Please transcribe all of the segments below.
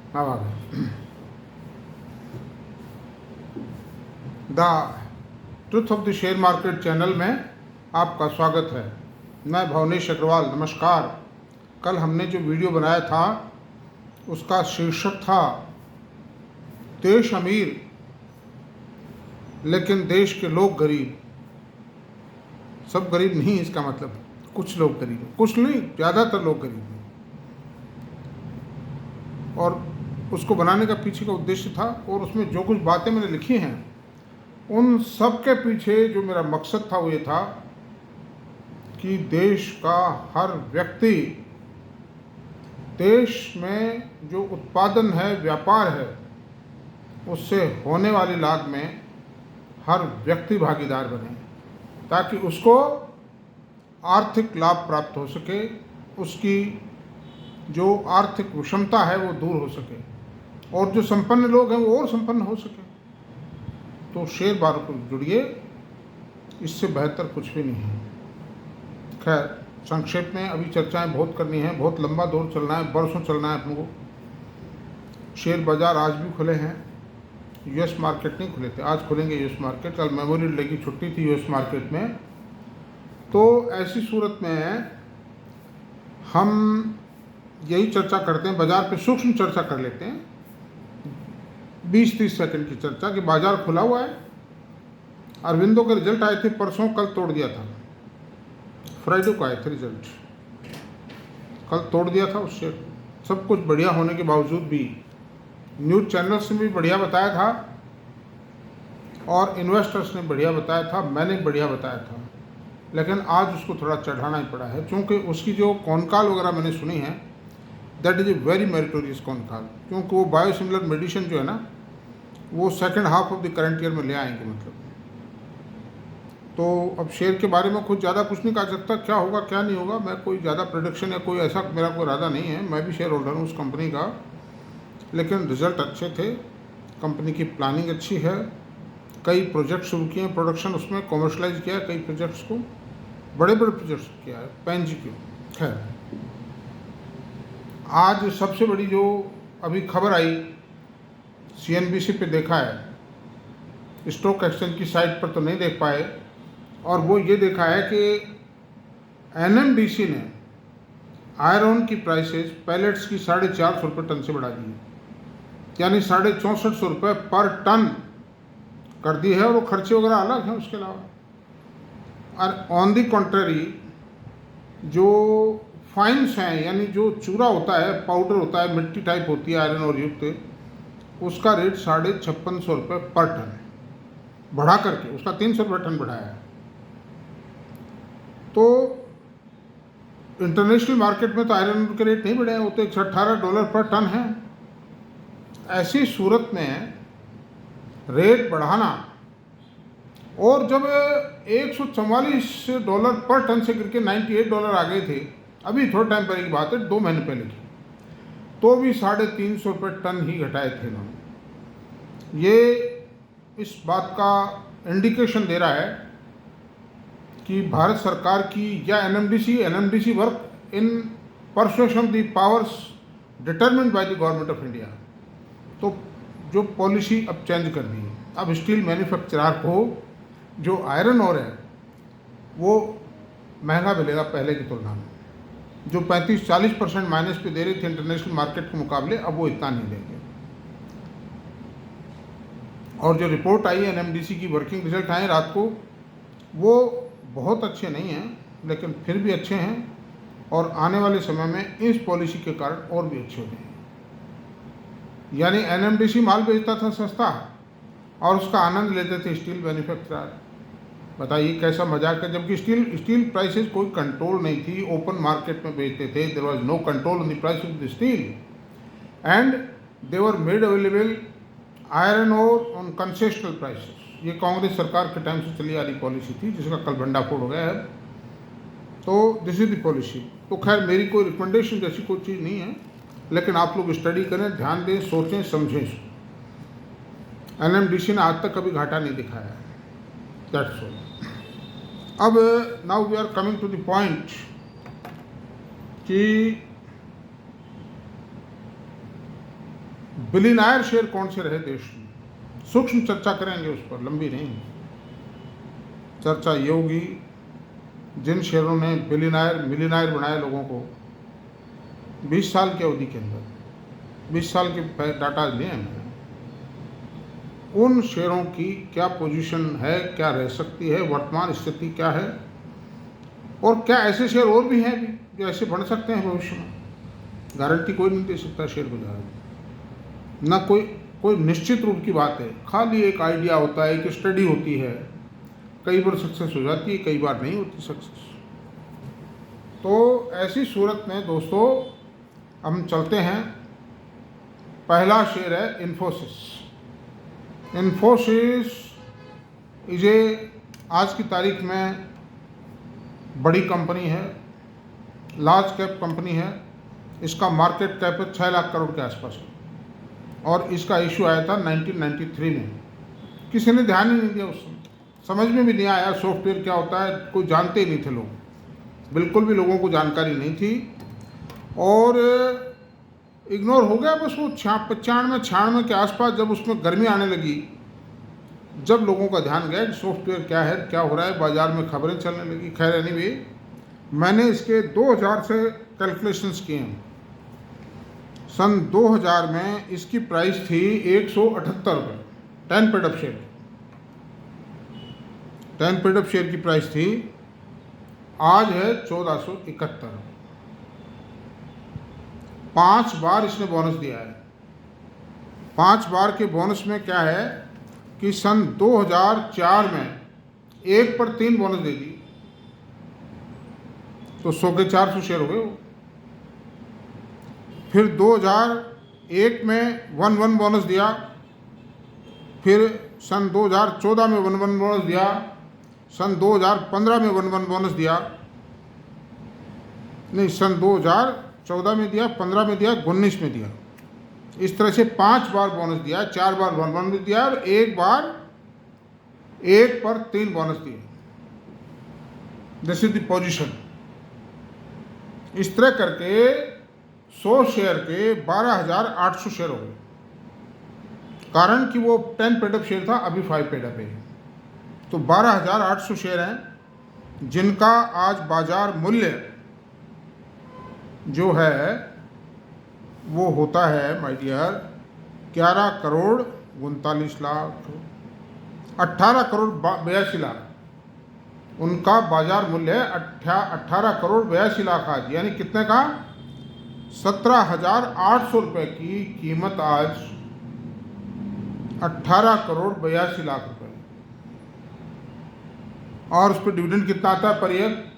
अब आ गए। The truth of the share market channel में आपका स्वागत है। मैं भवनेश अग्रवाल, नमस्कार। कल हमने जो वीडियो बनाया था उसका शीर्षक था देश अमीर लेकिन देश के लोग गरीब। सब गरीब नहीं, इसका मतलब कुछ लोग गरीब हैं, कुछ नहीं, ज़्यादातर लोग गरीब हैं। और उसको बनाने का पीछे का उद्देश्य था और उसमें जो कुछ बातें मैंने लिखी हैं उन सब के पीछे जो मेरा मकसद था वो ये था कि देश का हर व्यक्ति, देश में जो उत्पादन है, व्यापार है, उससे होने वाली लाभ में हर व्यक्ति भागीदार बने ताकि उसको आर्थिक लाभ प्राप्त हो सके, उसकी जो आर्थिक विषमता है वो दूर हो सके और जो संपन्न लोग हैं वो और संपन्न हो सके। तो शेयर बाजार को जुड़िए, इससे बेहतर कुछ भी नहीं है। खैर, संक्षेप में अभी चर्चाएं बहुत करनी है, बहुत लंबा दौर चलना है, बरसों चलना है अपने को। शेयर बाज़ार आज भी खुले हैं, यूएस मार्केट नहीं खुले थे, आज खुलेंगे यूएस मार्केट। कल मेमोरियल डे की छुट्टी थी यूएस मार्केट में। तो ऐसी सूरत में हम यही चर्चा करते हैं, बाज़ार पे सूक्ष्म चर्चा कर लेते हैं, 20-30 सेकंड की चर्चा कि बाज़ार खुला हुआ है। अरविंदो के रिजल्ट आए थे परसों, कल तोड़ दिया था। फ्राइडे को आए थे रिजल्ट, कल तोड़ दिया था उससे। सब कुछ बढ़िया होने के बावजूद भी न्यूज़ चैनल्स ने भी बढ़िया बताया था और इन्वेस्टर्स ने बढ़िया बताया था, मैंने बढ़िया बताया था, लेकिन आज उसको थोड़ा चढ़ाना ही पड़ा है क्योंकि उसकी जो कॉनकॉल वगैरह मैंने सुनी है, that is a very meritorious concall, क्योंकि वो बायोसिमिलर मेडिसिन जो है ना वो second half of the current year में ले आएंगे। मतलब तो अब शेयर के बारे में कुछ ज़्यादा कुछ नहीं कहा सकता, क्या होगा क्या नहीं होगा। मैं कोई ज़्यादा प्रोडिक्शन या कोई ऐसा मेरा कोई इरादा नहीं है। मैं भी शेयर होल्डर हूँ उस कंपनी का, लेकिन रिजल्ट अच्छे थे, कंपनी की प्लानिंग अच्छी है, कई प्रोजेक्ट शुरू किए हैं, प्रोडक्शन उसमें कॉमर्शलाइज किया है, कई प्रोजेक्ट्स को, बड़े बड़े प्रोजेक्ट्स किया है, पैनजी की। खैर, आज सबसे बड़ी जो अभी खबर आई, CNBC पे देखा है, स्टॉक एक्सचेंज की साइट पर तो नहीं देख पाए, और वो ये देखा है कि NMDC ने आयरन की प्राइसेस पैलेट्स की 450 रुपये टन से बढ़ा दी है, यानी 6450 रुपये पर टन कर दी है, और वो खर्चे वगैरह अलग हैं उसके अलावा। और ऑन दी कॉन्ट्ररी जो फाइन्स हैं, यानी जो चूरा होता है, पाउडर होता है, मिट्टी टाइप होती है आयरन और युक्त, उसका रेट 5650 रुपये पर टन बढ़ा करके उसका 300 रुपये टन बढ़ाया है। तो इंटरनेशनल मार्केट में तो आयरन के रेट नहीं बढ़े हैं, वो तो $118 पर टन है। ऐसी सूरत में रेट बढ़ाना, और जब $144 पर टन से गिर के $98 आ गए थे, अभी थोड़े टाइम पहले की बात है, 2 महीने पहले की, तो भी 350 रुपये टन ही घटाए थे इन्होंने। ये इस बात का इंडिकेशन दे रहा है कि भारत सरकार की या NMDC work in persuasion the powers determined by the government of India. तो जो पॉलिसी अब चेंज कर दी है, अब स्टील मैन्युफैक्चरर को जो आयरन ओर है वो महंगा मिलेगा पहले की तुलना में। जो 35-40% माइनस पे दे रही थी इंटरनेशनल मार्केट के मुकाबले, अब वो इतना नहीं देंगे। और जो रिपोर्ट आई है NMDC की, वर्किंग रिजल्ट आए रात को, वो बहुत अच्छे नहीं हैं, लेकिन फिर भी अच्छे हैं, और आने वाले समय में इस पॉलिसी के कारण और भी अच्छे हो जाएंगे। यानी NMDC माल बेचता था सस्ता और उसका आनंद लेते थे स्टील मैन्युफैक्चरर। बताइए कैसा मजाक है, जबकि स्टील प्राइसेस कोई कंट्रोल नहीं थी, ओपन मार्केट में बेचते थे, there was no control on the price of the steel, and they were made available iron ore on concessional prices. ये कांग्रेस सरकार के टाइम से चली आ रही पॉलिसी थी, जिसका कल भंडाफोड़ हो गया है। तो दिस इज द पॉलिसी। तो खैर, मेरी कोई रिकमेंडेशन जैसी कोई चीज़ नहीं है, लेकिन आप लोग स्टडी करें, ध्यान दें, सोचें, समझें। NMDC ने आज तक कभी घाटा नहीं दिखाया है, दैट्स ऑल। अब now we are coming to the point कि बिलियनर शेयर कौन से रहे देश में, सूक्ष्म चर्चा करेंगे उस पर, लंबी नहीं चर्चा। ये होगी जिन शेयरों ने बिलियनर मिलियनर बनाए लोगों को 20 साल की अवधि के अंदर, 20 साल के डाटा लिए हैं मैंने, उन शेयरों की क्या पोजीशन है, क्या रह सकती है, वर्तमान स्थिति क्या है, और क्या ऐसे शेयर और भी हैं भी जो ऐसे बढ़ सकते हैं भविष्य में। गारंटी कोई नहीं दे सकता शेयर बाजार में, ना कोई निश्चित रूप की बात है, खाली एक आइडिया होता है, एक स्टडी होती है, कई बार सक्सेस हो जाती है, कई बार नहीं होती सक्सेस। तो ऐसी सूरत में दोस्तों हम चलते हैं। पहला शेयर है इन्फोसिस। इन्फोसिस ये आज की तारीख में बड़ी कंपनी है, लार्ज कैप कंपनी है। इसका मार्केट कैप 6 लाख करोड़ के आसपास है और इसका इशू आया था 1993 में। किसी ने ध्यान ही नहीं दिया, उस समझ में भी नहीं आया सॉफ्टवेयर क्या होता है, कोई जानते ही नहीं थे लोग, बिल्कुल भी लोगों को जानकारी नहीं थी और इग्नोर हो गया बस। वो 95-96 के आसपास जब उसमें गर्मी आने लगी, जब लोगों का ध्यान गया कि सॉफ्टवेयर क्या है, क्या हो रहा है, बाज़ार में खबरें चलने लगी। खैर एनीवे, मैंने इसके 2000 से कैलकुलेशंस किए हैं। सन 2000 में इसकी प्राइस थी 178 रुपये 10 paid up share. 10 paid up share की प्राइस थी, आज है 1471। 5 बार इसने बोनस दिया है। 5 बार के बोनस में क्या है कि सन 2004 में 1 पर 3 बोनस दे दी, तो 100 के 400 शेयर हो गए वो। फिर 2001 में 1 बोनस दिया, फिर सन 2014 में 1 बोनस दिया, सन 2015 में 1 बोनस दिया, नहीं सन 2014 में दिया, 15 में दिया, 19 में दिया। इस तरह से 5 बार बोनस दिया, 4 बार 1 बोनस दिया और 1 बार 1 पर 3 बोनस दिए। This is the position. इस तरह करके 100 शेयर के 12,800 शेयर हो गए, कारण कि वो 10 पेड अप शेयर था, अभी 5 पेड अप है। तो 12,800 शेयर हैं जिनका आज बाजार मूल्य जो है वो होता है माय डियर 11 करोड़ 39 लाख, 18 करोड़ 82 लाख उनका बाजार मूल्य है। 18 करोड़ 82 लाख आज, यानी कितने का, 17,800 रुपये की कीमत आज, 18 करोड़ 82 लाख रुपए। और उस पर डिविडेंड कितना आता है पर ईयर,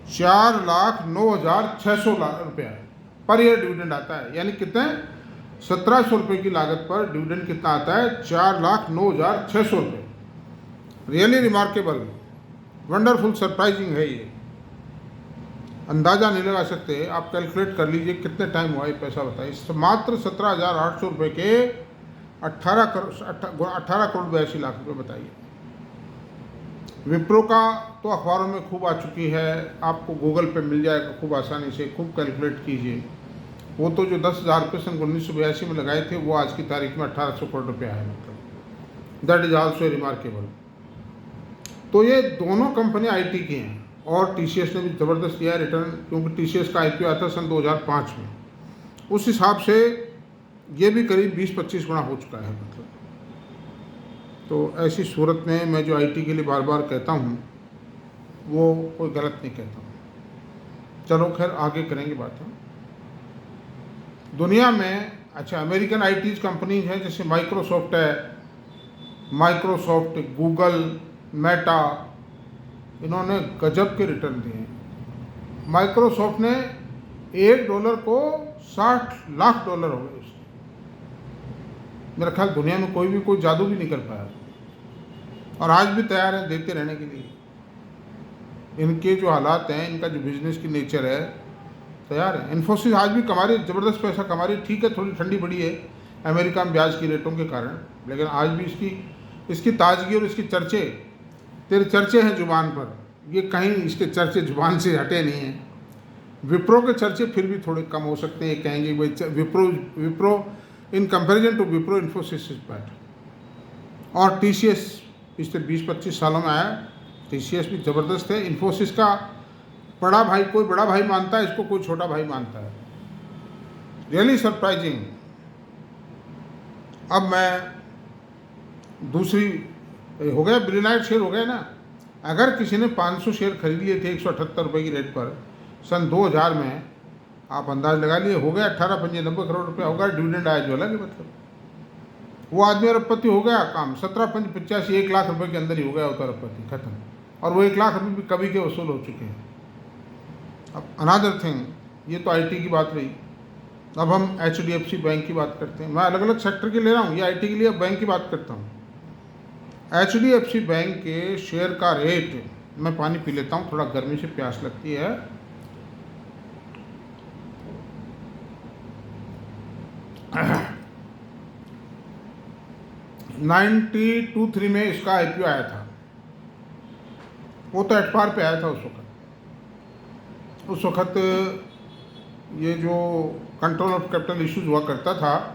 4,09,600 रुपया पर ईयर डिविडेंड आता है। यानी कितने, 1,700 रुपये की लागत पर डिविडेंड कितना आता है, 4,09,600 रुपये। रियली रिमार्केबल, वंडरफुल, सरप्राइजिंग है ये। अंदाज़ा नहीं लगा सकते, आप कैलकुलेट कर लीजिए कितने टाइम हुआ ये पैसा बताइए। मात्र 17,800 रुपये के 18 करोड़ 82 लाख रुपये बताइए। विप्रो का तो अखबारों में खूब आ चुकी है, आपको गूगल पे मिल जाएगा खूब आसानी से, खूब कैलकुलेट कीजिए। वो तो जो 10,000 रुपये सन 1982 में लगाए थे वो आज की तारीख में 1,800 करोड़ रुपया है, मतलब दैट इज आल्सो रिमार्केबल। तो ये दोनों कंपनियां आईटी की हैं और टीसीएस ने भी ज़बरदस्त दिया है रिटर्न, क्योंकि टीसीएस का आईपीओ आया था सन 2005 में। उस हिसाब से ये भी करीब 20-25 गुना हो चुका है, मतलब। तो ऐसी सूरत में मैं जो आईटी के लिए बार बार कहता हूँ वो कोई गलत नहीं कहता हूँ। चलो खैर आगे करेंगे बात हम। दुनिया में अच्छा अमेरिकन आईटीज कंपनीज हैं, जैसे माइक्रोसॉफ्ट है, माइक्रोसॉफ्ट, गूगल, मेटा, इन्होंने गजब के रिटर्न दिए हैं। माइक्रोसॉफ्ट ने $1 को $60 लाख हो गए उसके। मेरा ख्याल दुनिया में कोई जादू भी नहीं कर पाया, और आज भी तैयार है देते रहने के लिए। इनके जो हालात हैं, इनका जो बिजनेस की नेचर है, तैयार है। इन्फोसिस आज भी कमा रही है, ज़बरदस्त पैसा कमा रही है। ठीक है थोड़ी ठंडी पड़ी है अमेरिका में ब्याज की रेटों के कारण, लेकिन आज भी इसकी ताजगी और इसकी चर्चे, तेरे चर्चे हैं जुबान पर, ये कहीं इसके चर्चे जुबान से हटे नहीं हैं। विप्रो के चर्चे फिर भी थोड़े कम हो सकते हैं, ये कहेंगे भाई Wipro in comparison to Wipro Infosys is better. और टीसीएस पिछले 20-25 सालों में आया, टीसीएस भी ज़बरदस्त है। इन्फोसिस का बड़ा भाई कोई बड़ा भाई मानता है इसको, कोई छोटा भाई मानता है, रियली सरप्राइजिंग। अब मैं दूसरी हो गया बिलियनाइट शेयर हो गया ना। अगर किसी ने 500 शेयर खरीद लिए थे 178 रुपये की रेट पर सन 2000 में, आप अंदाज लगा लिए हो गया 18-95 करोड़ रुपया होगा, डिविडेंड आया जो अलग है, मतलब वो आदमी अरबपति हो गया, काम 17-85 1 लाख रुपए के अंदर ही हो गया होता अरबपति, खत्म। और वो 1 लाख रुपये भी कभी के वसूल हो चुके हैं। अब अनदर थिंग, ये तो आईटी की बात रही। अब हम HDFC बैंक की बात करते हैं। मैं अलग अलग सेक्टर के ले रहा हूँ, ये आईटी के लिए अब बैंक की बात करता हूँ। HDFC बैंक के शेयर का रेट, मैं पानी पी लेता हूँ, थोड़ा गर्मी से प्यास लगती है। $92-3 में इसका IPO आया था, वो तो एट पार पे आया था उस वक़्त ये जो कंट्रोल ऑफ कैपिटल इश्यूज हुआ करता था,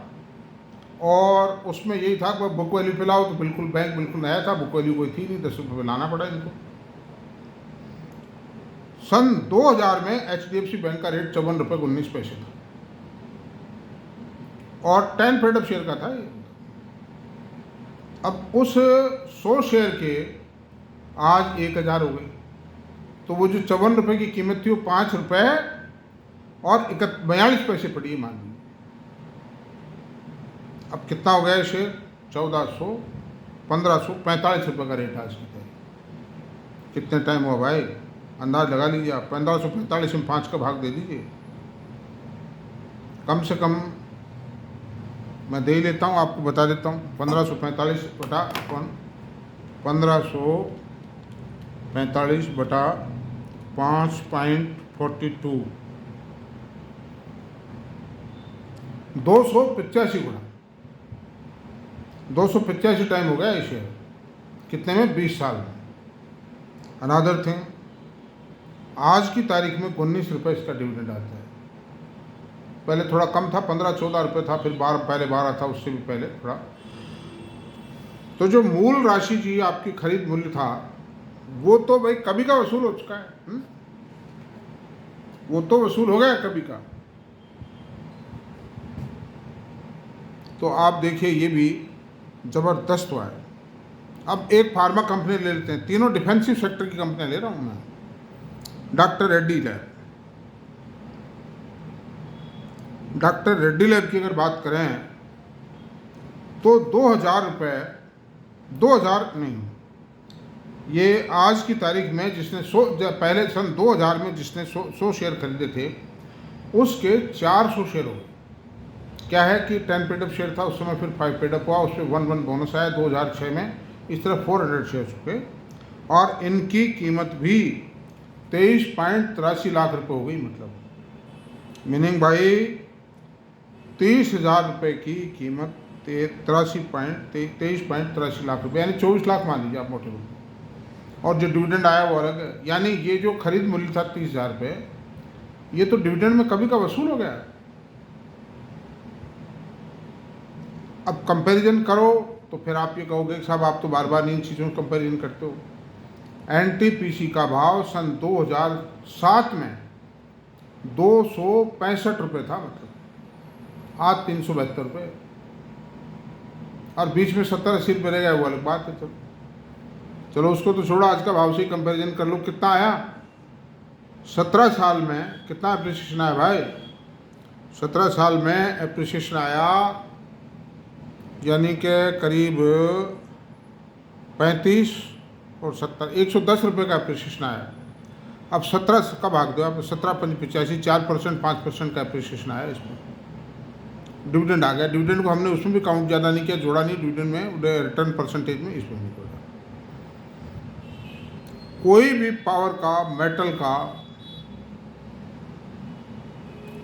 और उसमें यही था कि बुक वैल्यू पे लाओ, तो बिल्कुल बैंक बिल्कुल नया था, बुक वैल्यू कोई थी नहीं, 10 रुपये में लाना पड़ा इनको। सन 2000 में HDFC बैंक का रेट 54 रुपये 19 पैसे था, और 10 पेड अप शेयर का था ये। अब उस 100 शेयर के आज 1000 हो गए, तो वो जो 54 रुपये की कीमत थी वो 5 रुपये और 42 पैसे पड़ी है, मान लीजिए। अब कितना हो गया ये शेयर? 1545 रुपये का रेट आज की तारीख। कितने टाइम हुआ भाई, अंदाज लगा लीजिए आप। 1545 में 5 का भाग दे दीजिए, कम से कम मैं दे ही लेता हूँ, आपको बता देता हूँ। 1545 बटा 1545 बटा 5.42, 285 गुना, 285 टाइम हो गया ये शेयर। कितने में? 20 साल में। अनदर थिंग, आज की तारीख में 19 रुपये इसका डिविडेंड आता है। पहले थोड़ा कम था, 15-14 रुपये था, फिर पहले 12 था, उससे भी पहले थोड़ा। तो जो मूल राशि जी आपकी खरीद मूल्य था, वो तो भाई कभी का वसूल हो चुका है। वो तो वसूल हो गया कभी का। तो आप देखिए ये भी ज़बरदस्त हुआ है। अब एक फार्मा कंपनी ले लेते हैं, तीनों डिफेंसिव सेक्टर की कंपनियां ले रहा हूँ मैं। Doctor Reddy lab, doctor Reddy lab की अगर बात करें तो 2000 रुपये, 2000 नहीं, ये आज की तारीख में जिसने पहले सन 2000 में जिसने 100 शेयर खरीदे थे, उसके 400 शेयर हो गए। क्या है कि 10 पेड अप शेयर था उस समय, फिर 5 पेड अप हुआ, उस पर 1 बोनस आया 2006 में। इस तरह 400 शेयर चुके, और इनकी कीमत भी 23.83 लाख रुपए हो गई। मतलब मीनिंग भाई 30,000 रुपये की कीमत 23.83 लाख रुपये, यानी 24 लाख मान लीजिए आप मोटे मोटे। और जो डिविडेंड आया वो अलग है, यानी ये जो खरीद मूल्य था 30,000 रुपये, ये तो डिविडेंड में कभी का वसूल हो गया। अब कंपैरिजन करो तो फिर आप ये कहोगे कि साहब आप तो बार बार इन चीज़ों में कंपैरिजन करते हो। NTPC का भाव सन 2007 में 265 रुपये था, मतलब आज 372 रुपये, और बीच में 70-80 रुपये रह गया, वो अलग बात है। चलो उसको तो छोड़ो, आज का भाव से ही कंपैरिजन कर लो। कितना आया 17 साल में, कितना एप्रिसिएशन आया भाई? 17 साल में एप्रिसिएशन आया, यानी कि करीब 35 और 70, 110 रुपये का एप्रिसिएशन आया। अब 17 का भाग दो आप, 17-85, 4%, 5% का एप्रिसिएशन आया इसमें। डिविडेंड आ गया, डिविडेंड को हमने उसमें भी काउंट ज़्यादा नहीं किया, जोड़ा नहीं डिविडेंड में, रिटर्न परसेंटेज में इसमें नहीं जोड़ा। कोई भी पावर का, मेटल का,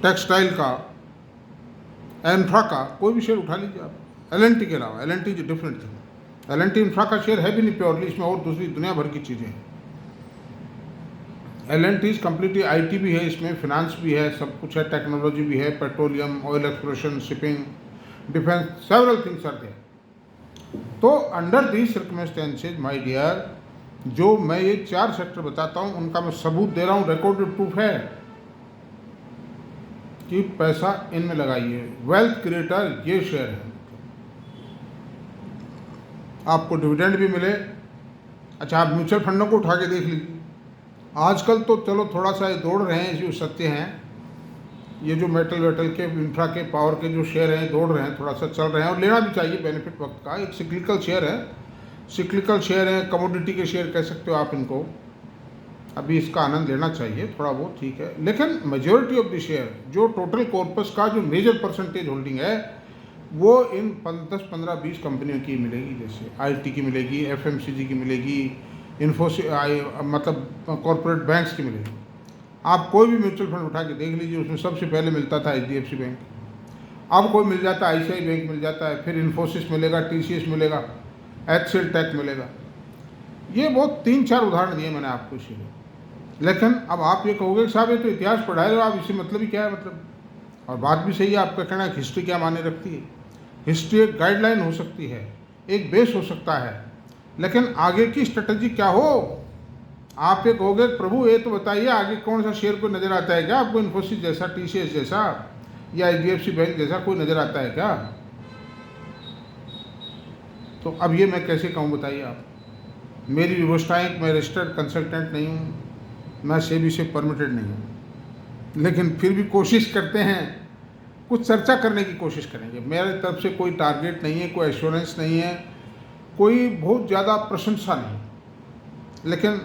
टेक्सटाइल का, इंफ्रा का कोई भी शेयर उठा लीजिए आप, L&T के अलावा। L&T जो डिफरेंट थी, L&T इंफ्रा का शेयर है भी नहीं प्योरली, इसमें और दूसरी दुनिया भर की चीज़ें हैं। L&T कम्प्लीटली IT भी है, इसमें फिनांस भी है, सब कुछ है, टेक्नोलॉजी भी है, petroleum, oil exploration, shipping, defence, several things are there. तो under these circumstances my dear, जो मैं ये 4 सेक्टर बताता हूँ उनका मैं सबूत दे रहा हूँ, रिकॉर्डेड प्रूफ है कि पैसा इनमें लगाइए। वेल्थ क्रिएटर ये शेयर है, आपको डिविडेंड भी मिले। अच्छा, आप म्यूचुअल फंडों को उठा के देख लीजिए, आजकल तो चलो थोड़ा सा ये दौड़ रहे हैं, जो सत्य हैं, ये जो मेटल वेटल के, इंफ्रा के, पावर के जो शेयर हैं दौड़ रहे हैं, थोड़ा सा चल रहे हैं, और लेना भी चाहिए, बेनिफिट वक्त का। एक सिक्लिकल शेयर है, सिक्लिकल शेयर है, कमोडिटी के शेयर कह सकते हो आप इनको, अभी इसका आनंद लेना चाहिए थोड़ा बहुत, ठीक है। लेकिन मेजॉरिटी ऑफ द शेयर, जो टोटल कॉर्पस का जो मेजर परसेंटेज होल्डिंग है, वो इन 10, 15, 20 कंपनियों की मिलेगी। जैसे IT की मिलेगी, FMCG की मिलेगी, मतलब कॉर्पोरेट बैंक्स की मिलेगी। आप कोई भी म्यूचुअल फंड उठा के देख लीजिए, उसमें सबसे पहले मिलता था HDFC बैंक, अब कोई मिल जाता है ICICI बैंक मिल जाता है, फिर इन्फोसिस मिलेगा, TCS मिलेगा, HCL टेक मिलेगा। ये बहुत 3-4 उदाहरण दिए मैंने आपको इसीलिए। लेकिन अब आप ये कहोगे कि साहब ये तो इतिहास पढ़ा रहे हो आप, इससे मतलब ही क्या है मतलब। और बात भी सही है, आपका कहना है कि हिस्ट्री क्या मायने रखती है। हिस्ट्री एक गाइडलाइन हो सकती है, एक बेस हो सकता है, लेकिन आगे की स्ट्रेटजी क्या हो। आप ये कहोगे प्रभु ये तो बताइए आगे कौन सा शेयर को नज़र आता है क्या आपको, इन्फोसिस जैसा, TCS जैसा, या HDFC बैंक जैसा कोई नज़र आता है क्या। तो अब ये मैं कैसे कहूँ बताइए आप। मेरी व्यवस्थाएं, मैं रजिस्टर्ड कंसल्टेंट नहीं हूँ, मैं सेबी से परमिटेड नहीं हूँ, लेकिन फिर भी कोशिश करते हैं, कुछ चर्चा करने की कोशिश करेंगे। मेरे तरफ से कोई टारगेट नहीं है, कोई एश्योरेंस नहीं है, कोई बहुत ज़्यादा प्रशंसा नहीं। लेकिन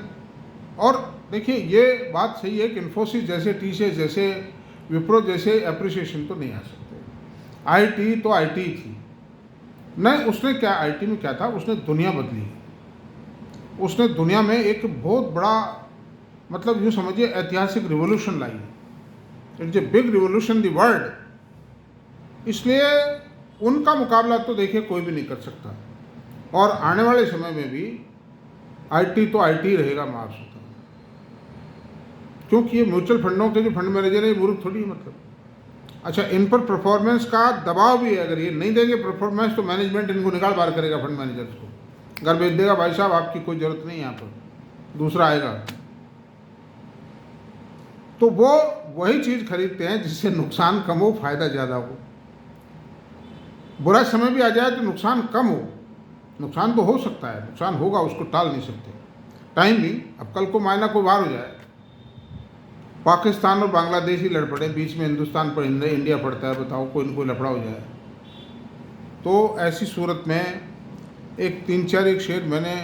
और देखिए ये बात सही है कि इन्फोसिस जैसे, TCS जैसे, विप्रो जैसे अप्रिसिएशन तो नहीं आ सकते। IT तो IT थी नहीं, उसने क्या IT में क्या था, उसने दुनिया बदली, उसने दुनिया में एक बहुत बड़ा, मतलब यूँ समझिए ऐतिहासिक revolution lie. It's a big revolution the world. इसलिए उनका मुकाबला तो देखिए कोई भी नहीं कर सकता, और आने वाले समय में भी IT तो IT रहेगा, मैं आपसे बताऊं। क्योंकि ये म्यूचुअल फंडों के जो फंड मैनेजर है ये मूर्ख थोड़ी है मतलब। अच्छा, इन पर परफॉर्मेंस का दबाव भी है, अगर ये नहीं देंगे परफॉर्मेंस तो मैनेजमेंट इनको निकाल बाहर करेगा, फंड मैनेजर्स को घर भेज देगा, भाई साहब आपकी कोई ज़रूरत नहीं है यहाँ पर, दूसरा आएगा। तो वो वही चीज़ खरीदते हैं जिससे नुकसान कम हो, फायदा ज़्यादा हो। बुरा समय भी आ जाए तो नुकसान कम हो, नुकसान तो हो सकता है, नुकसान होगा, उसको टाल नहीं सकते, टाइम भी। अब कल को मायना कोई बाहर हो जाए, पाकिस्तान और बांग्लादेश ही लड़ पड़े, बीच में हिंदुस्तान पर इंडिया पड़ता है, बताओ कोई न कोई लफड़ा हो जाए। तो ऐसी सूरत में एक 3-4 एक शेयर मैंने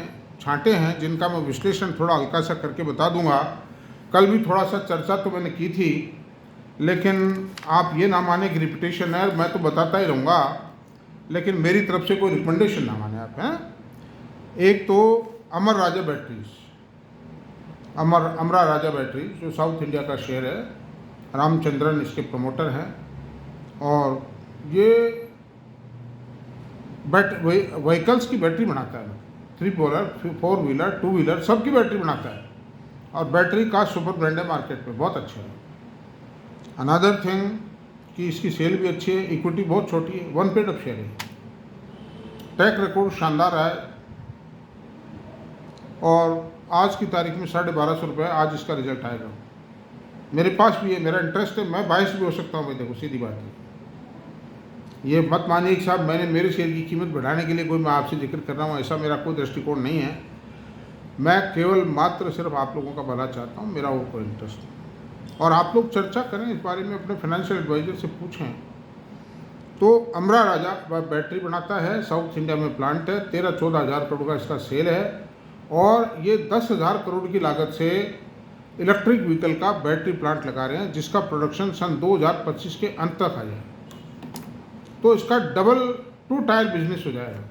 छांटे हैं, जिनका मैं विश्लेषण थोड़ा हल्का सा करके बता दूंगा। कल भी थोड़ा सा चर्चा तो मैंने की थी, लेकिन आप ये ना माने कि रिपीटेशन है, मैं तो बताता ही रहूँगा, लेकिन मेरी तरफ से कोई रिकमेंडेशन ना माने आप हैं। एक तो अमर राजा बैटरीज, अमरा राजा बैटरी, जो साउथ इंडिया का शेयर है, रामचंद्रन इसके प्रमोटर हैं, और ये व्हीकल्स की बैटरी बनाता है, 3 व्हीलर, 4 व्हीलर, 2 व्हीलर सब की बैटरी बनाता है, और बैटरी का सुपर ब्रांड है मार्केट में, बहुत अच्छा है। अनदर थिंग कि इसकी सेल भी अच्छी है, इक्विटी बहुत छोटी है, 1 पेड ऑफ शेयर है, ट्रैक रिकॉर्ड शानदार है, और आज की तारीख में 1250 रुपये आज इसका रिजल्ट आएगा। मेरे पास भी है, मेरा इंटरेस्ट है, मैं बायस भी हो सकता हूँ भाई, देखो सीधी बात है। ये मत मानिए कि साहब मैंने मेरे शेयर की कीमत बढ़ाने के लिए कोई मैं आपसे जिक्र कर रहा हूँ, ऐसा मेरा कोई दृष्टिकोण नहीं है। मैं केवल मात्र सिर्फ आप लोगों का भला चाहता हूँ, मेरा वो कोई इंटरेस्ट नहीं। और आप लोग चर्चा करें इस बारे में, अपने फाइनेंशियल एडवाइज़र से पूछें। तो अमरा राजा बैटरी बनाता है, साउथ इंडिया में प्लांट है, 13-14 हज़ार करोड़ का इसका सेल है, और ये 10,000 करोड़ की लागत से इलेक्ट्रिक व्हीकल का बैटरी प्लांट लगा रहे हैं, जिसका प्रोडक्शन सन 2025 के अंत तक आ जाए। तो इसका डबल 2 टायर बिजनेस हो जाएगा।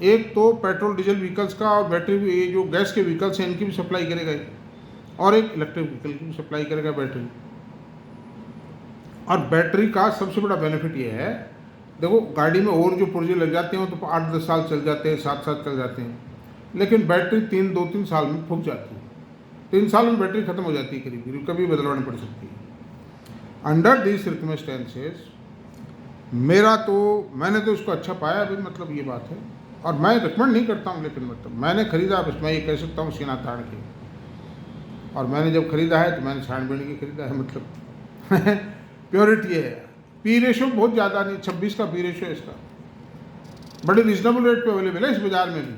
एक तो पेट्रोल डीजल व्हीकल्स का, और बैटरी, ये जो गैस के व्हीकल्स हैं इनकी भी सप्लाई करेगा, और एक इलेक्ट्रिक व्हीकल की भी सप्लाई करेगा बैटरी। और बैटरी का सबसे बड़ा बेनिफिट ये है, देखो गाड़ी में और जो पुर्जे लग जाते हैं तो 8-10 साल चल जाते हैं, 7 साल चल जाते हैं, लेकिन बैटरी 2-3 साल में फूक जाती है। 3 साल में बैटरी खत्म हो जाती है करीब करीब, कभी बदलवानी पड़ सकती है। अंडर दीज सर्कमस्टेंसेस मैंने तो इसको अच्छा पाया अभी, मतलब ये बात है। और मैं रिकमेंड नहीं करता हूँ, लेकिन मतलब मैंने ख़रीदा, बस मैं ये कह सकता हूँ सीना ताड़ के। और मैंने जब ख़रीदा है तो मैंने छानबीन के ख़रीदा है, मतलब प्योरिटी है। पी रेशो बहुत ज़्यादा नहीं, 26 का पी रेशो है इसका, बड़े रिजनेबल रेट पे अवेलेबल है इस बाज़ार में भी।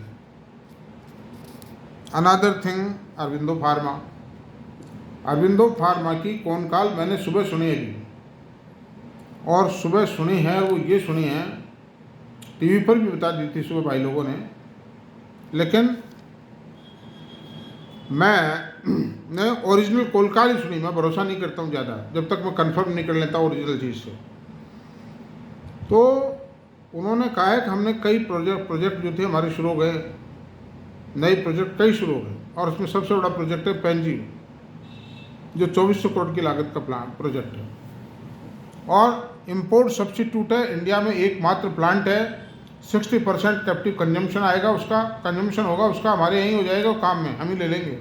Another thing, Aurobindo pharma. Aurobindo pharma की कॉनकॉल मैंने सुबह सुनी अभी, और सुबह सुनी है वो ये सुनी है, टीवी पर भी बता दी थी सुबह भाई लोगों ने, लेकिन मैं ओरिजिनल कॉनकॉल ही सुनी। मैं भरोसा नहीं करता हूँ ज़्यादा जब तक मैं कंफर्म नहीं कर लेता ओरिजिनल चीज़ से। तो उन्होंने कहा है कि हमने कई प्रोजेक्ट जो थे हमारे शुरू हो गए, नए प्रोजेक्ट कई शुरू हो गए, और उसमें सबसे बड़ा प्रोजेक्ट है पेंजी, जो 2400 करोड़ की लागत का प्रोजेक्ट है। और इंपोर्ट सब्स्टिट्यूट है, इंडिया में एकमात्र प्लांट है। 60% कैप्टिव कंजम्पशन आएगा, उसका कंजम्पशन होगा उसका हमारे यहीं हो जाएगा, वो काम में हम ही ले लेंगे।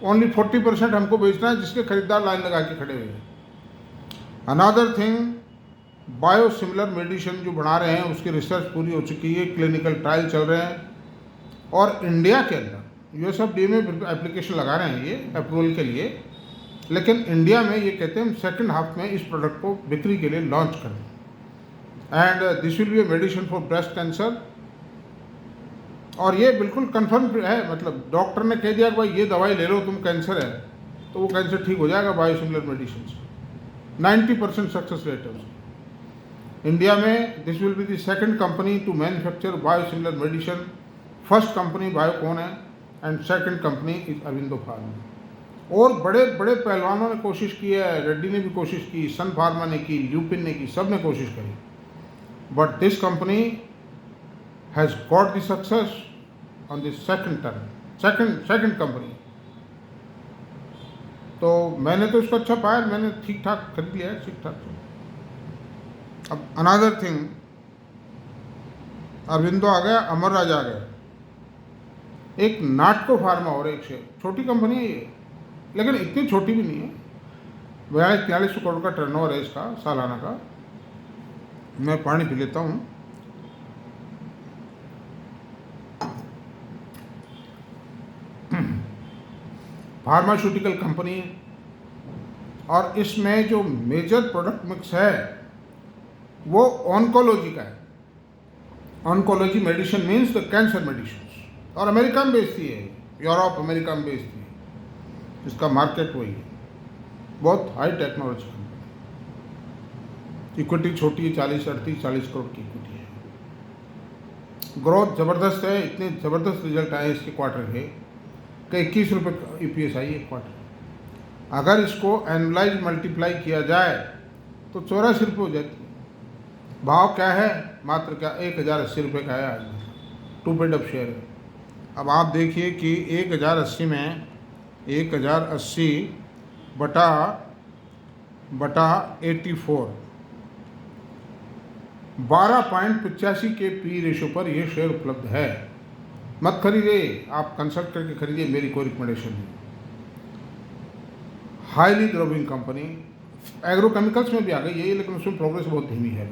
ओनली 40% हमको बेचना है, जिसके खरीदार लाइन लगा के खड़े हुए हैं। अनदर थिंग, बायोसिमिलर मेडिसिन जो बना रहे हैं उसकी रिसर्च पूरी हो चुकी है, क्लिनिकल ट्रायल चल रहे हैं, और इंडिया के अंदर यूएसएफडीए में एप्लीकेशन लगा रहे हैं ये अप्रूवल के लिए। लेकिन इंडिया में ये कहते हैं हम सेकंड हाफ में इस प्रोडक्ट को बिक्री के लिए लॉन्च करें। And this will B a medicine for breast cancer, और ये बिल्कुल कंफर्म है, मतलब डॉक्टर ने कह दिया कि भाई ये दवाई ले लो तुम, कैंसर है तो वो कैंसर ठीक हो जाएगा बायोसिमिलर मेडिसिन से। 90% सक्सेस रेट है उसकी। इंडिया में this will be the second company to manufacture biosimilar medicine. First company Biocon है and second company is Aurobindo Pharma. और बड़े बड़े पहलवानों ने कोशिश की है, रेड्डी ने भी कोशिश की, सन फार्मा ने की, ल्यूपिन ने की, सब ने कोशिश करी, but this company has got the success on the second turn, second company. तो मैंने तो इसको अच्छा पाया, मैंने ठीक ठाक खरीद लिया है, ठीक ठाक। अब अनदर थिंग, अरविंदो आ गया, अमर राजा आ गया, एक नाटको फार्मा और एक शेयर, छोटी कंपनी है ये, लेकिन इतनी छोटी भी नहीं है। 4200 करोड़ का टर्नओवर है इसका सालाना का। मैं पानी पी लेता हूँ। फार्मास्यूटिकल कंपनी है, और इसमें जो मेजर प्रोडक्ट मिक्स है वो ऑन्कोलॉजी का है। Oncology medicine means the cancer medicine, और अमेरिका में बेचती है, यूरोप अमेरिका में बेचती है, इसका मार्केट वही है। बहुत हाई टेक्नोलॉजी कंपनी, इक्विटी छोटी है, 40 करोड़ की इक्विटी है। ग्रोथ ज़बरदस्त है, इतने ज़बरदस्त रिजल्ट आए इसके क्वार्टर के कि 21 रुपये EPS आई है क्वार्टर। अगर इसको एनुअलाइज मल्टीप्लाई किया जाए तो 84 रुपये हो जाती है। भाव क्या है, मात्र क्या 1080 रुपये का है आज, 2 पेड अप शेयर है। अब आप देखिए कि 1080 में 1080 बटा 84, 12.85 के पी रेशो पर यह शेयर उपलब्ध है। मत खरीदिए, आप कंसल्ट करके खरीदिए, मेरी कोई रिकमेंडेशन नहीं। हाईली ग्रोइंग कंपनी, एग्रोकेमिकल्स में भी आ गई है, लेकिन उसमें प्रोग्रेस बहुत धीमी है।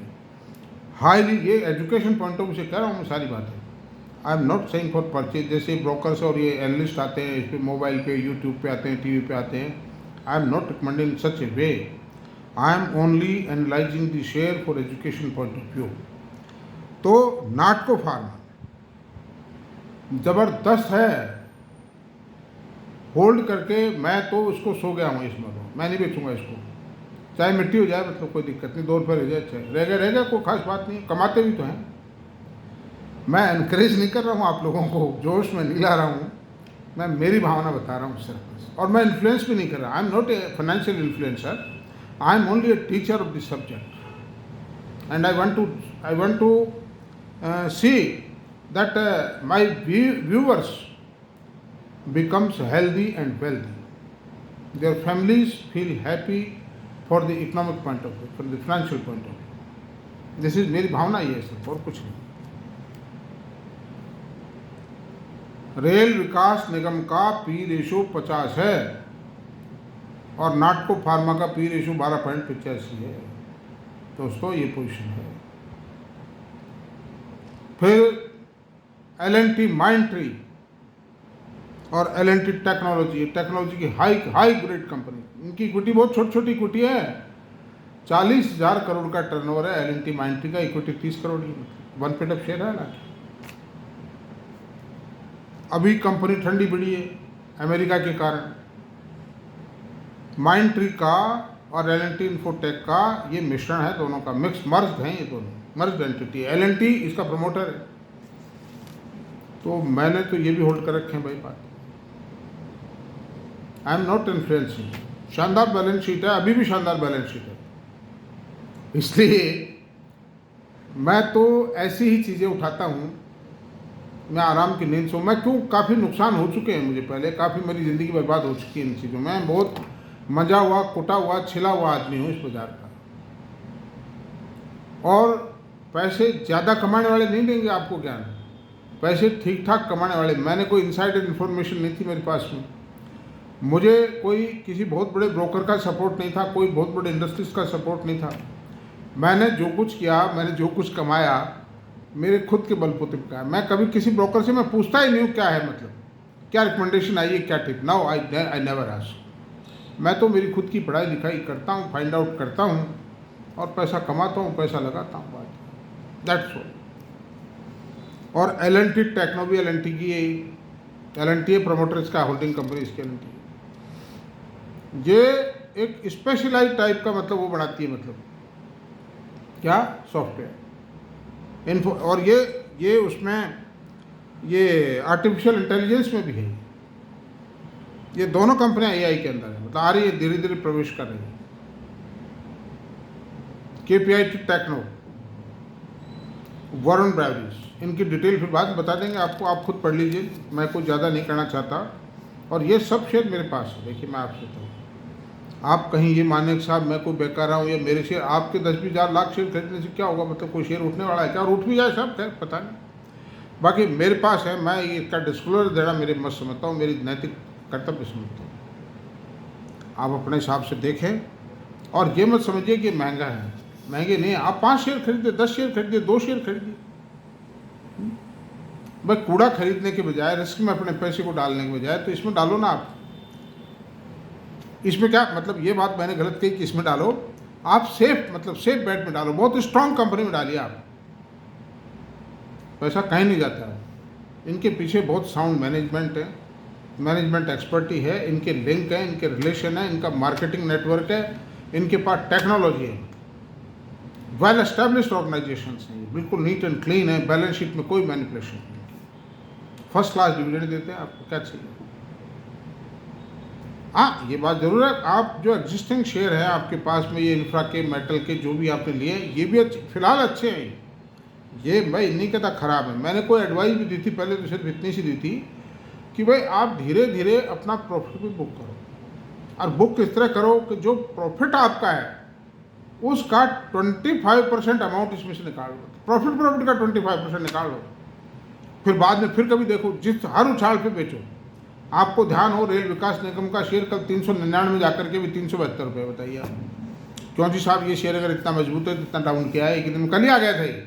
हाईली, ये एजुकेशन पॉइंट ऑफ व्यू से कह रहा हूँ मैं सारी बातें। आई am not saying for purchase, जैसे ब्रोकर्स और ये एनालिस्ट आते हैं इस पर, मोबाइल पे, यूट्यूब पे आते हैं, टीवी पे आते हैं। आई am not recommending such A way, I am only analysing the share for education point of view. तो नाटको फार्मा ज़बरदस्त है, होल्ड करके मैं तो उसको सो गया हूँ इसमें, तो मैं नहीं बेचूंगा इसको, चाहे मिट्टी हो जाए, मतलब कोई दिक्कत नहीं, 2 रुपये रह जाए, चाहे रह गया कोई खास बात नहीं, कमाते भी तो हैं। मैं इनक्रेज नहीं कर रहा हूँ आप लोगों को, जोश में नहीं ला रहा हूँ, मैं मेरी भावना बता रहा हूँ सिर्फ, और मैं इन्फ्लुएंस भी नहीं कर रहा। I am not a financial influencer, I am only a teacher of this subject, and I want to see that my viewers becomes healthy and wealthy, their families feel happy for the economic point of view, from the financial point of view. This is मेरी भावना ये है sir, और कुछ नहीं। Rail विकास निगम का P ratio 50 है और नाटको pharma का पी रेशो 12.85 है। दोस्तों ये पोजीशन है। फिर L&T माइंडट्री और L&T टेक्नोलॉजी की हाई ग्रेड कंपनी, इनकी इक्विटी बहुत छोटी छोटी इक्विटी है। 40,000 करोड़ का टर्नओवर है L&T माइंडट्री का, इक्विटी 30 करोड़ की, 1 ऑफ शेयर है ना। अभी कंपनी ठंडी पड़ी है अमेरिका के कारण। माइंडट्री का और L&T इन्फोटेक का ये मिश्रण है, दोनों का मिक्स मर्ज है, ये दोनों मर्ज एंटिटी है। L&T इसका प्रमोटर है। तो मैंने तो ये भी होल्ड कर रखे हैं भाई बात। आई एम नॉट इन्फ्लुएंसिंग। शानदार बैलेंस शीट है, अभी भी शानदार बैलेंस शीट है। इसलिए मैं तो ऐसी ही चीज़ें उठाता हूँ, मैं आराम की नींद सो। मैं क्यों, काफ़ी नुकसान हो चुके हैं मुझे पहले, काफ़ी मेरी ज़िंदगी बर्बाद हो चुकी है इन चीज़ों में। बहुत मजा हुआ, कुटा हुआ, छिला हुआ आदमी हूँ इस बाजार का। और पैसे ज़्यादा कमाने वाले नहीं देंगे आपको ज्ञान, पैसे ठीक ठाक कमाने वाले। मैंने कोई इनसाइडर इन्फॉर्मेशन नहीं थी मेरे पास में, मुझे कोई किसी बहुत बड़े ब्रोकर का सपोर्ट नहीं था, कोई बहुत बड़े इंडस्ट्रीज का सपोर्ट नहीं था। मैंने जो कुछ किया, मैंने जो कुछ कमाया, मेरे खुद के बलबूते पे का। मैं कभी किसी ब्रोकर से मैं पूछता ही नहीं हूँ क्या है, मतलब क्या रिकमेंडेशन आई है, क्या tip. Now I never ask. मैं तो मेरी खुद की पढ़ाई लिखाई करता हूँ, फाइंड आउट करता हूँ और पैसा कमाता हूँ, पैसा लगाता हूँ, बात दैट्स ऑल। और L&T टेक्नोलॉजी, L&T की L&T प्रमोटर, इसका होल्डिंग कंपनी इसकी L&T, ये एक स्पेशलाइज टाइप का मतलब वो बनाती है, मतलब क्या, सॉफ्टवेयर इन्फो। और ये उसमें ये आर्टिफिशियल इंटेलिजेंस में भी है। ये दोनों कंपनियां AI के अंदर है, मतलब आ रही है, धीरे धीरे प्रवेश कर रही है। KPIT टेक्नो, वरुण ब्रैवरीज, इनकी डिटेल फिर बाद में बता देंगे आपको, आप खुद पढ़ लीजिए, मैं कुछ ज़्यादा नहीं करना चाहता। और ये सब शेयर मेरे पास है। देखिए मैं आपसे बताऊँ, आप कहीं ये माने कि साहब मैं कोई बेकार हूँ या मेरे शेयर, आपके 10-20 लाख शेयर खरीदने से क्या होगा, मतलब कोई शेयर उठने वाला है क्या, और उठ भी जाए सब, खैर पता नहीं। बाकी मेरे पास है, मैं ये इसका डिस्क्लोजर देना मेरे मत समझता हूँ, मेरी नैतिक कर्तव्य समझता हूँ। आप अपने हिसाब से देखें और ये मत समझिए कि महंगा है, महंगे नहीं। आप 5 शेयर खरीदिए, 10 शेयर खरीदिए, 2 शेयर खरीदिए। भाई कूड़ा खरीदने के बजाय, रिस्क में अपने पैसे को डालने के बजाय, तो इसमें डालो ना आप। इसमें क्या मतलब, ये बात मैंने गलत कही कि इसमें डालो, आप सेफ, मतलब सेफ बेट में डालो, बहुत स्ट्रांग कंपनी में डालिए आप, पैसा कहीं नहीं जाता है। इनके पीछे बहुत साउंड मैनेजमेंट है, मैनेजमेंट एक्सपर्टी है, इनके लिंक है, इनके रिलेशन है, इनका मार्केटिंग नेटवर्क है, इनके पास टेक्नोलॉजी है, वेल एस्टेब्लिश्ड ऑर्गेनाइजेशन है, बिल्कुल नीट एंड क्लीन है, बैलेंस शीट में कोई मैनिपुलेशन नहीं, फर्स्ट क्लास डिविडेंड देते हैं। आपको क्या चाहिए? हाँ ये बात जरूर है, आप जो एग्जिस्टिंग शेयर है आपके पास में, ये इंफ्रा के, मेटल के, जो भी आपने लिए, ये भी अच्छे फिलहाल अच्छे हैं। ये मैं नहीं कहता खराब है, मैंने कोई एडवाइस भी दी थी पहले, तो सिर्फ इतनी सी दी थी कि भाई आप धीरे धीरे अपना प्रॉफिट भी बुक करो, और बुक इस तरह करो कि जो प्रॉफिट आपका है उसका 25% अमाउंट इसमें से निकाल लो, प्रॉफिट का 25% निकाल लो। फिर बाद में फिर कभी देखो, जिस हर उछाल पे बेचो। आपको ध्यान हो, रेल विकास निगम का शेयर कल 399 में जाकर के भी 372 रुपये, बताइए आप। क्यों जी साहब, ये शेयर अगर इतना मजबूत है तो इतना डाउन किया है, एक दिन कल ही आ गया था ये।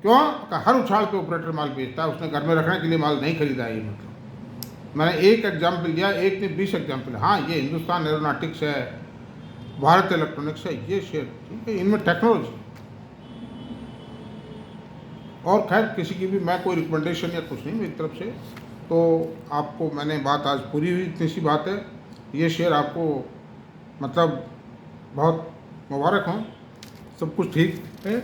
क्यों? हर उछाल पे ऑपरेटर माल बेचता है, उसने घर में रखने के लिए माल नहीं खरीदा है। ये मतलब मैंने एक एग्जाम्पल दिया, एक ने 20 एग्जाम्पल। हाँ ये हिंदुस्तान एरोनॉटिक्स है, भारत इलेक्ट्रॉनिक्स है, ये शेयर ठीक है, इनमें टेक्नोलॉजी। और खैर किसी की भी मैं कोई रिकमेंडेशन या कुछ नहीं मेरी तरफ से, तो आपको मैंने बात आज पूरी हुई, इतनी सी बात है। ये शेयर आपको मतलब बहुत मुबारक हों, सब कुछ ठीक है।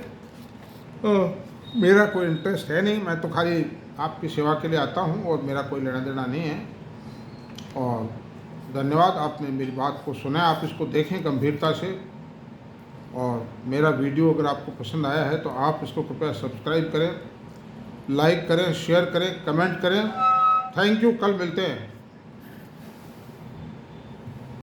मेरा कोई इंटरेस्ट है नहीं, मैं तो खाली आपकी सेवा के लिए आता हूँ और मेरा कोई लेना देना नहीं है। और धन्यवाद, आपने मेरी बात को सुना, आप इसको देखें गंभीरता से। और मेरा वीडियो अगर आपको पसंद आया है तो आप इसको कृपया सब्सक्राइब करें, लाइक करें, शेयर करें, कमेंट करें। थैंक यू, कल मिलते हैं।